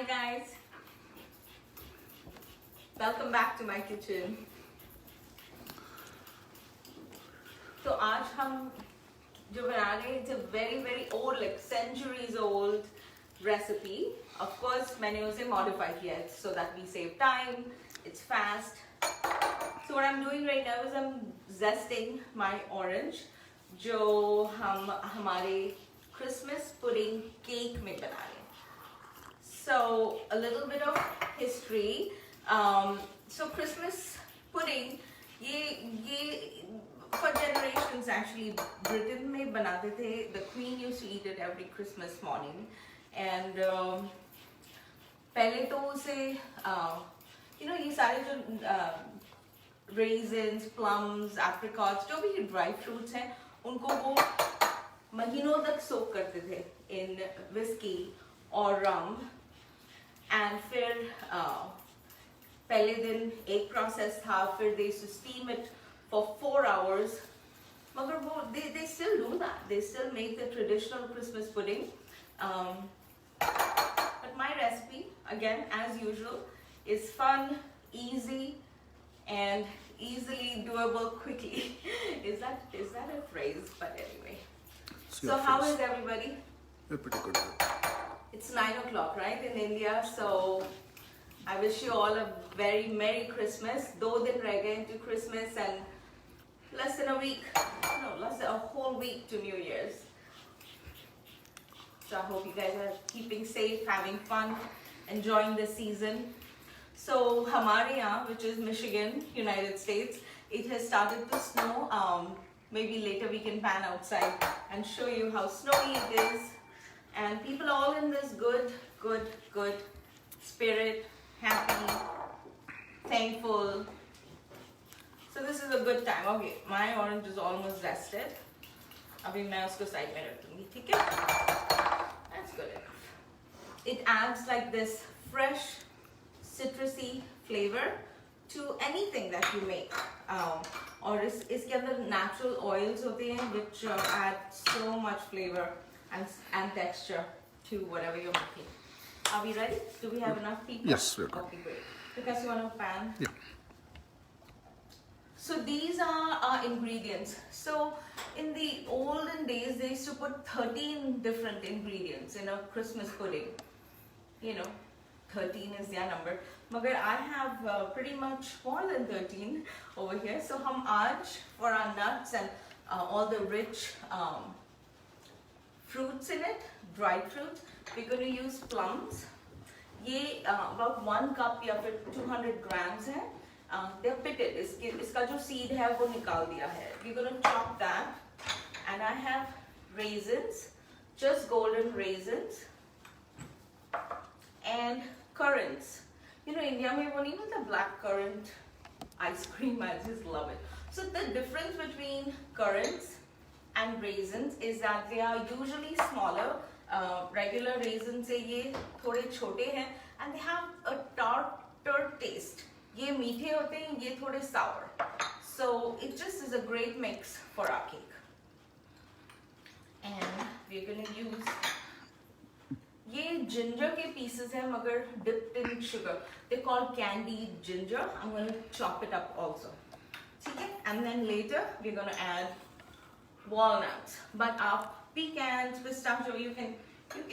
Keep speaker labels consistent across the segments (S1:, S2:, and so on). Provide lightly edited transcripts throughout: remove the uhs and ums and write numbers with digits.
S1: Hi guys, welcome back to my kitchen. तो आज हम जो बना रहे हैं, it's a very old, like centuries old recipe. Of course मैंने उसे modify किया है so that we save time, it's fast. So what I'm doing right now is I'm zesting my orange जो हम हमारे Christmas pudding cake में बना रहे हैं. So a little bit of history. So Christmas pudding, ये for generations actually Britain में बनाते थे. The Queen used to eat it every Christmas morning, and पहले तो उसे ये सारे जो raisins, plums, apricots, जो भी dry fruits हैं, उनको वो महीनों तक soak करते थे in whiskey or rum. And फिर पहले दिन एक process था, फिर they used to steam it for 4 hours. मगर वो they still do that. They still make the traditional Christmas pudding. But my recipe, again as usual, is fun, easy, and easily doable quickly. Is that a phrase? But anyway. So how is everybody?
S2: We're pretty good.
S1: It's 9 o'clock, right, in India, so I wish you all a very Merry Christmas. 2 दिन रह गए into Christmas and less than a whole week to New Year's. So I hope you guys are keeping safe, having fun, enjoying the season. So हमारे यहाँ, which is Michigan, United States, it has started to snow. Maybe later we can pan outside and show you how snowy it is. And people are all in this good spirit, happy, thankful. So this is a good time. Okay, my orange is almost zested. अभी मैं उसको side में रख दूँगी, ठीक है? That's good enough. It adds like this fresh, citrusy flavor to anything that you make. और इसके अंदर natural oils होते हैं which add so much flavor and texture to whatever you're making. Are we ready? Do we have enough people?
S2: Yes, we're good.
S1: Okay, great. Because you want a pan?
S2: Yeah.
S1: So these are our ingredients. So in the olden days, they used to put 13 different ingredients in a Christmas pudding. 13 is their number. Magar I have pretty much more than 13 over here. So hum aaj for our nuts and all the rich fruits in it, dried fruits, we're going to use plums. ये about 1 cup या फिर 200 grams है. They're pitted. इसका जो seed है वो निकाल दिया है. We're going to chop that. And I have raisins, just golden raisins, and currants. India में वो नहीं मिलता black currant ice cream. I just love it. So the difference between currants and raisins is that they are usually smaller. Regular raisins से ये थोड़े छोटे हैं and they have a tart taste. ये मीठे होते हैं, ये थोड़े sour. So it just is a great mix for our cake. And we're going to use ये ginger के pieces हैं मगर dipped in sugar. They're called candied ginger. I'm going to chop it up also. ठीक है? And then later we're going to add walnuts, but pecans, pistachio, you can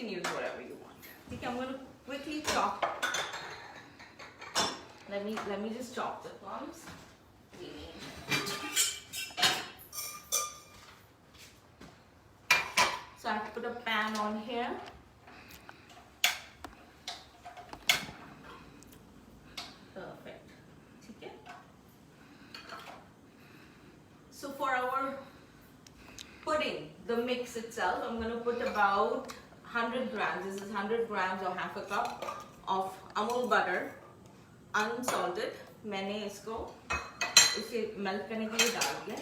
S1: use whatever you want. Okay, I'm going to quickly chop. Let me just chop the plums. So I have to put a pan on here. Perfect. Okay. So for our pudding, the mix itself, I'm going to put about 100 grams. This is 100 grams or half a cup of Amul butter, unsalted. मैंने इसको इसे melt करने के लिए डाल दिया.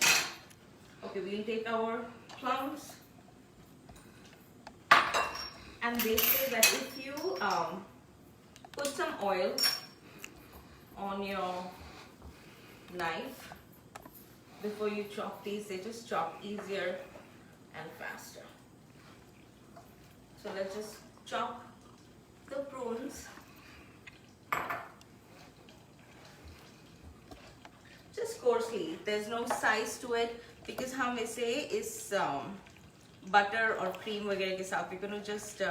S1: Okay, we'll take our plums. And they say that if you put some oil on your knife before you chop these, they just chop easier and faster. So let's just chop the prunes Just coarsely. There's no size to it because हम इसे इस butter or cream वगैरह के साथ we're gonna just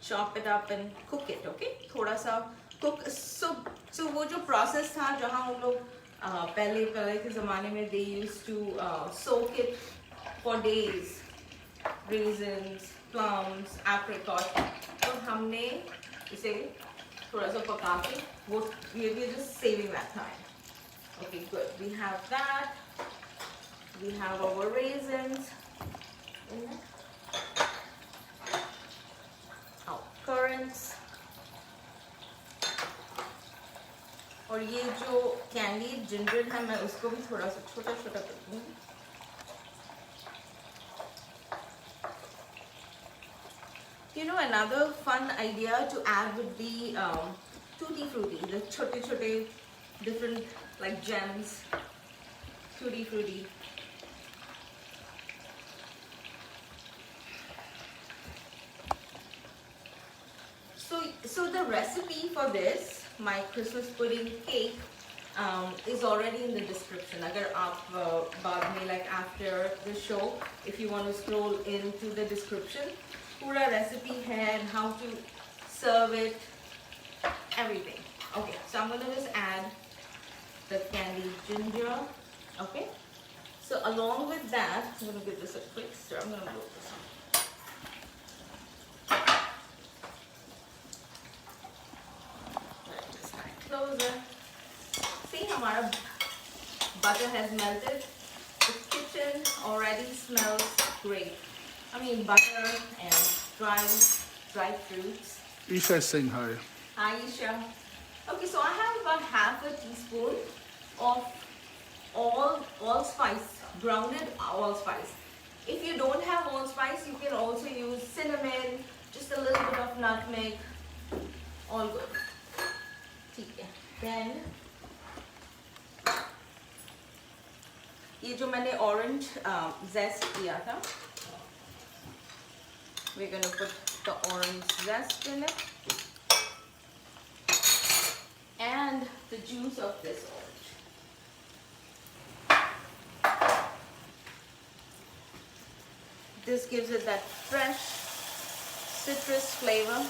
S1: chop it up and cook it. Okay? थोड़ा सा cook. So वो जो process था जहाँ उन लोग पहले के ज़माने में they used to soak it for days. Raisins, plums, apricot. तो हमने इसे थोड़ा सा पका के वो we're just saving that time. Okay, good. We have that. We have our raisins in it. Our currants. और ये जो candied ginger है मैं उसको भी थोड़ा सा छोटा छोटा कर दूँगी. You know, another fun idea to add would be tutti frutti, the chote different like gems, tutti frutti. So the recipe for this, my Christmas pudding cake, is already in the description. अगर आप बाद में like after the show, if you want to scroll into the description, पूरा recipe है and how to serve it, everything. Okay, so I'm gonna just add the candied ginger. Okay, so along with that, I'm gonna give this a quick stir. I'm gonna blow this up. Closer. See, हमारा butter has melted. The kitchen already smells great. I mean, butter and dry fruits.
S2: Isha is saying hi.
S1: Hi, Isha. Okay, so I have about half a teaspoon of allspice, grounded allspice. If you don't have allspice, you can also use cinnamon, just a little bit of nutmeg, all good. ठीक है. Then ये जो मैंने orange zest किया था, we're gonna put the orange zest in it and the juice of this orange. This gives it that fresh citrus flavor.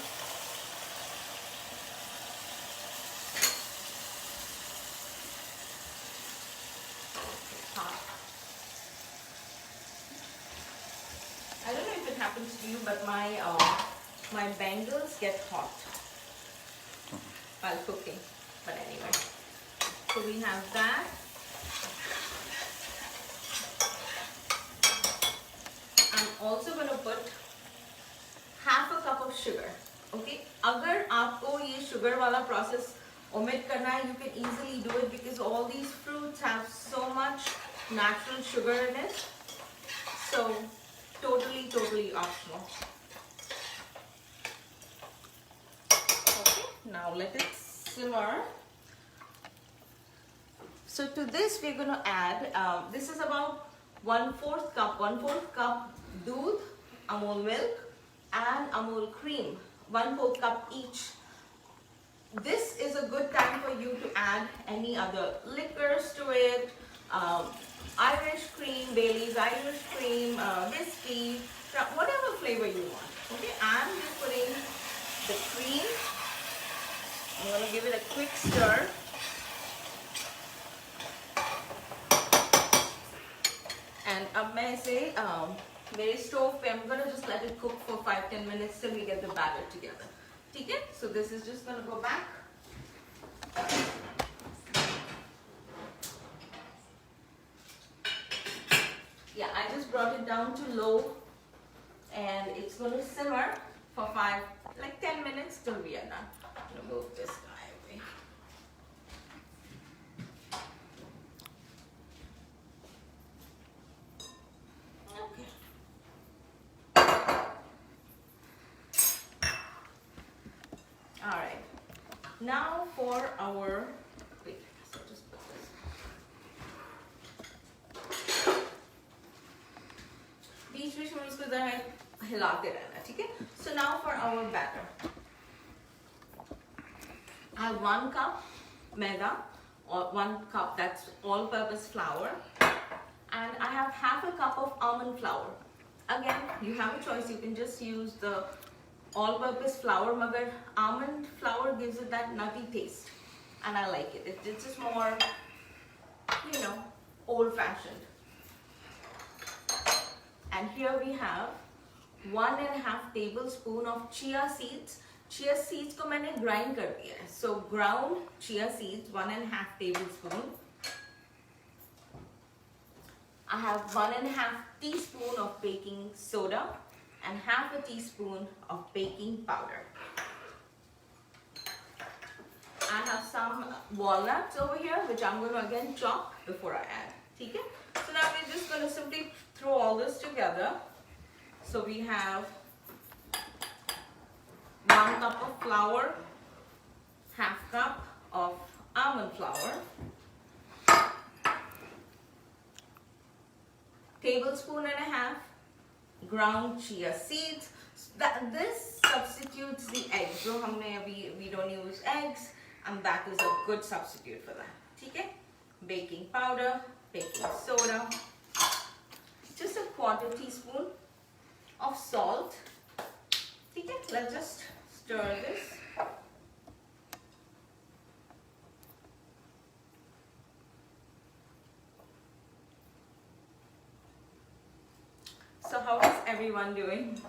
S1: I don't know if it happens to you, but my bangles get hot while cooking. But anyway, so we have that. I'm also going to put half a cup of sugar. Okay, अगर आपको ये sugar वाला process omit करना है, you can easily do it because all these fruits have so much natural sugar in it. So totally optional. Okay, now let it simmer. So to this we're going to add, this is about 1/4 cup दूध, Amul milk and Amul cream, 1/4 cup each. This is a good time for you to add any other liquors to it. Irish cream, Bailey's Irish cream, whiskey, whatever flavor you want. Okay, I'm just putting the cream. I'm going to give it a quick stir. And अब मैं इसे मेरे stove पे I'm going to just let it cook for 5-10 minutes till we get the batter together. ठीक है? So this is just going to go back. Yeah, I just brought it down to low and it's going to simmer for 10 minutes till we are done. I'm going to move this guy away. Okay. All right. Now for our, wait, so just put this. बीच बीच में इसको जरा हिलाते रहना, ठीक है? So now for our batter. I have 1 cup maida, or 1 cup, that's all-purpose flour, and I have half a cup of almond flour. Again, you have a choice. You can just use the all-purpose flour, magar almond flour gives it that nutty taste, and I like it. It's just more, you know, old-fashioned. And here we have 1.5 tablespoon of chia seeds. Chia seeds को मैंने grind कर दिया है. So ground chia seeds 1.5 tablespoon. I have 1.5 teaspoon of baking soda and half a teaspoon of baking powder. I have some walnuts over here, which I'm going to again chop before I add. Okay? So now we're just going to simply throw all this together. So we have 1 cup of flour, half cup of almond flour, tablespoon and a half ground chia seeds. This substitutes the eggs. So we don't use eggs, and that is a good substitute for that. Okay? Baking powder, baking soda, just a 1/4 teaspoon of salt. Okay? Let's just stir this. So how is everyone doing?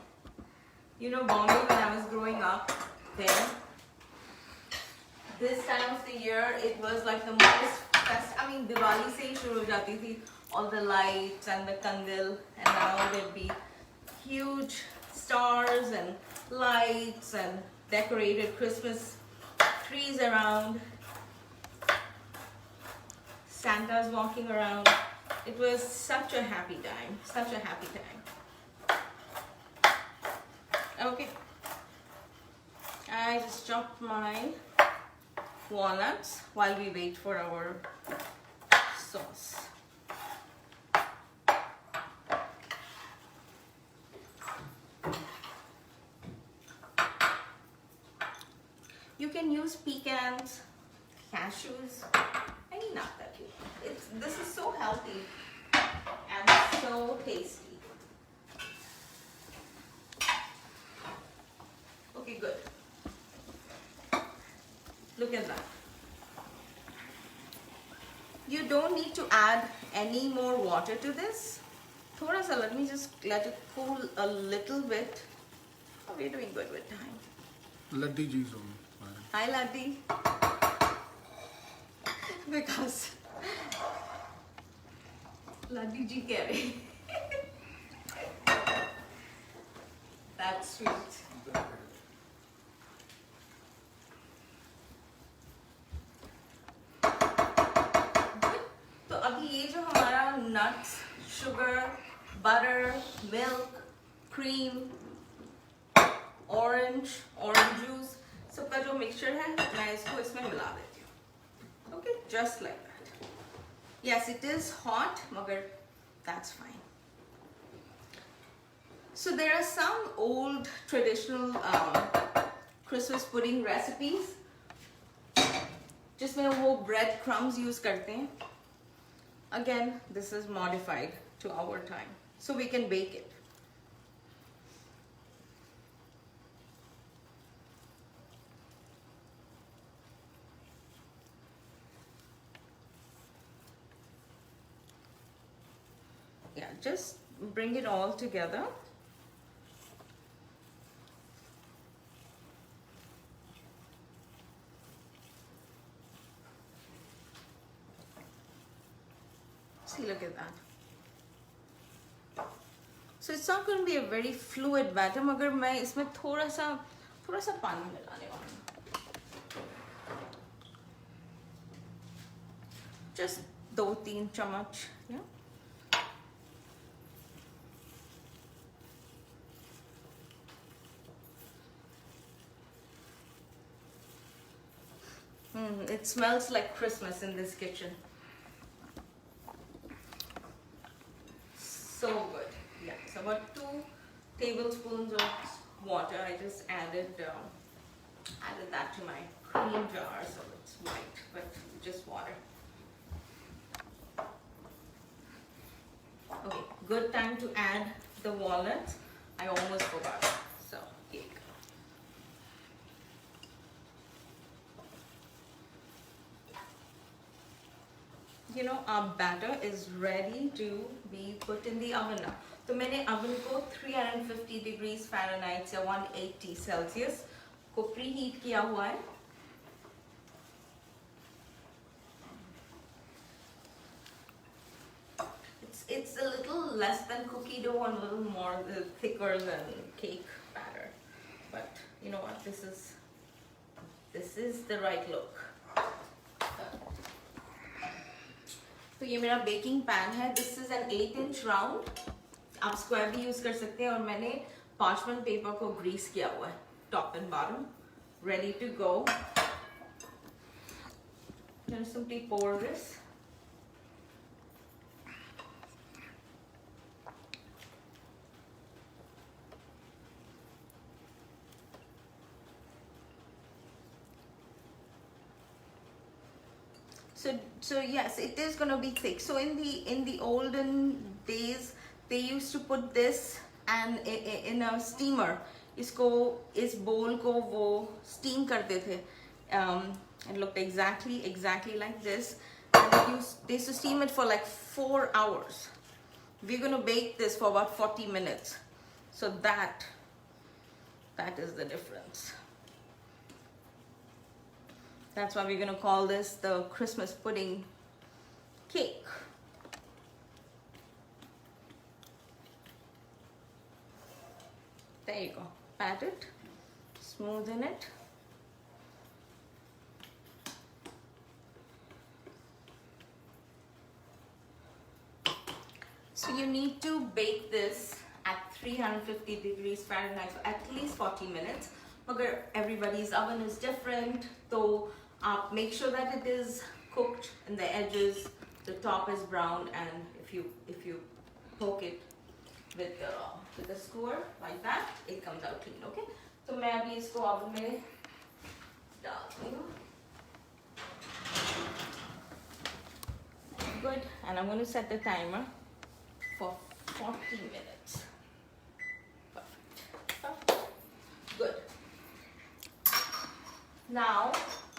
S1: You know, Bombay, when I was growing up there, this time of the year, it was like the most Diwali se hi shuru ho jati thi, all the lights and the kandil, and now there'd be huge stars and lights and decorated Christmas trees around, Santa's walking around. It was such a happy time, such a happy time. Okay, I just chopped my walnuts while we wait for our sauce. You can use pecans, cashews, any nut that you want. This is so healthy and so tasty. Okay, good. Look at that. You don't need to add any more water to this. Thoda sa, let me just let it cool a little bit. Oh, we're doing good with time.
S2: Laddi ji's on.
S1: Hi, Laddi. Because Laddi ji keh rahe. That's sweet. तो अभी ये जो हमारा nuts, sugar, butter, milk, cream, orange juice, सबका जो mixture है, मैं इसको इसमें मिला देती हूँ. Okay, just like that. Yes, it is hot, मगर that's fine. So there are some old traditional Christmas pudding recipes जिसमें वो bread crumbs use करते हैं. Again, this is modified to our time, so we can bake it. Yeah, just bring it all together. See, look at that. So it's not going to be a very fluid batter, मगर मैं इसमें थोड़ा सा पानी मिलाने वाली हूँ. Just 2-3 चम्मच, yeah. It smells like Christmas in this kitchen. So good. Yeah, so about 2 tablespoons of water. I just added that to my cream jar, so it's white, but just water. Okay, good time to add the walnuts. I almost forgot. So here you go. You know, our batter is ready to be put in the oven now. तो मैंने oven को 350 degrees Fahrenheit या 180 Celsius को preheat किया हुआ है. It's a little less than cookie dough and a little more thicker than cake batter. But you know what? This is the right look. तो ये मेरा बेकिंग पैन है. This is an 8-inch round. आप square भी use कर सकते हैं और मैंने पार्चमेंट पेपर को ग्रीस किया हुआ है top and bottom. Ready to go. Simply pour this. So yes, it is going to be thick. So in the olden days, they used to put this and in a steamer. इस bowl को वो steam करते थे. It looked exactly like this. And they used to steam it for like 4 hours. We're going to bake this for about 40 minutes. So that is the difference. That's why we're going to call this the Christmas pudding cake. There you go. Pat it, smoothen it. So you need to bake this at 350 degrees Fahrenheit for at least 40 minutes. But everybody's oven is different, so make sure that it is cooked in the edges, the top is brown, and if you poke it with the skewer like that, it comes out clean. Okay, so मैं अभी इसको oven में डालती हूँ. Good, and I'm going to set the timer for 40 minutes. Perfect. Good. Now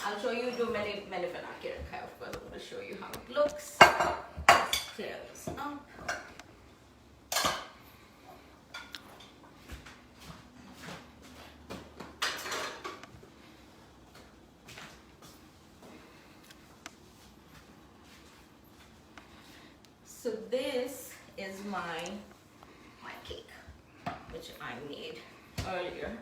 S1: I'll show you जो मैंने बना के रखा है. Of course, I'm going to show you how it looks. Let's clear this up. So this is my cake, which I made earlier.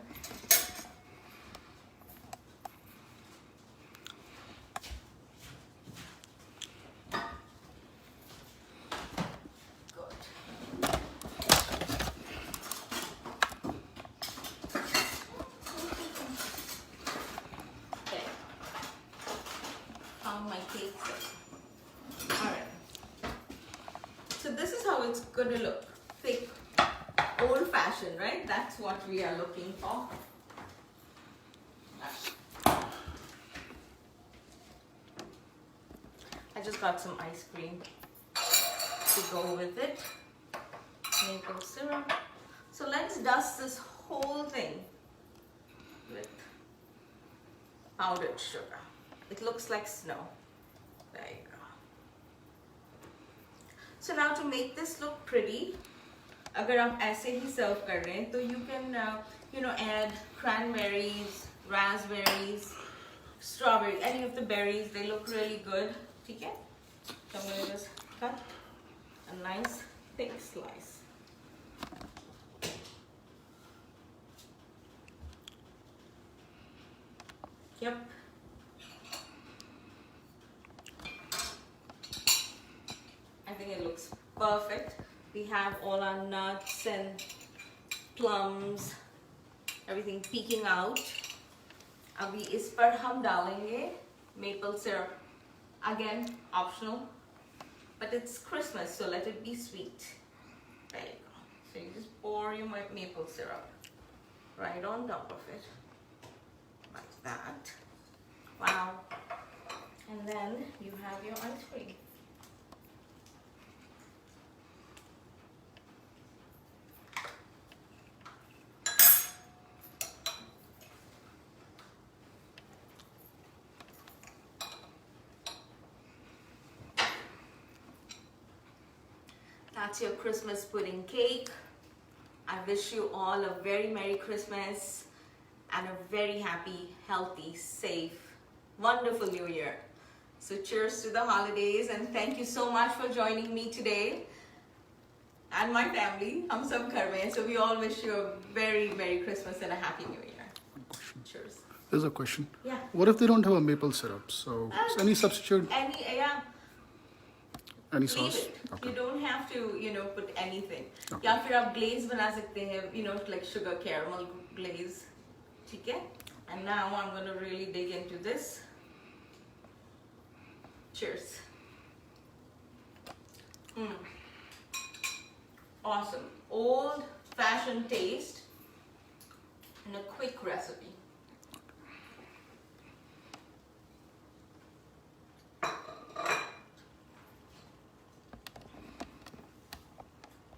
S1: It's going to look thick, old-fashioned, right? That's what we are looking for. I just got some ice cream to go with it. Maple syrup. So let's dust this whole thing with powdered sugar. It looks like snow. There you go. So now to make this look pretty, अगर आप ऐसे ही serve कर रहे हैं, तो you can add cranberries, raspberries, strawberry, any of the berries. They look really good. ठीक है? So I'm gonna just cut a nice thick slice. Yep. I think it looks perfect. We have all our nuts and plums, everything peeking out. अभी इस पर हम डालेंगे maple syrup. Again, optional, but it's Christmas, so let it be sweet. There you go. So you just pour your maple syrup right on top of it, like that. Wow. And then you have your ice cream. That's your Christmas pudding cake. I wish you all a very Merry Christmas and a very happy, healthy, safe, wonderful New Year. So cheers to the holidays and thank you so much for joining me today and my family. Hum sab ghar mein. So we all wish you a very Merry Christmas and a Happy New Year. Cheers.
S2: There's a question.
S1: Yeah.
S2: What if they don't have a maple syrup? So any substitute,
S1: Yeah.
S2: any
S1: Leave
S2: sauce?
S1: it. You don't have to, put anything.
S2: Okay.
S1: या फिर आप glaze बना सकते हैं, like sugar caramel glaze. ठीक है? And now I'm going to really dig into this. Cheers. Awesome. Old-fashioned taste and a quick recipe.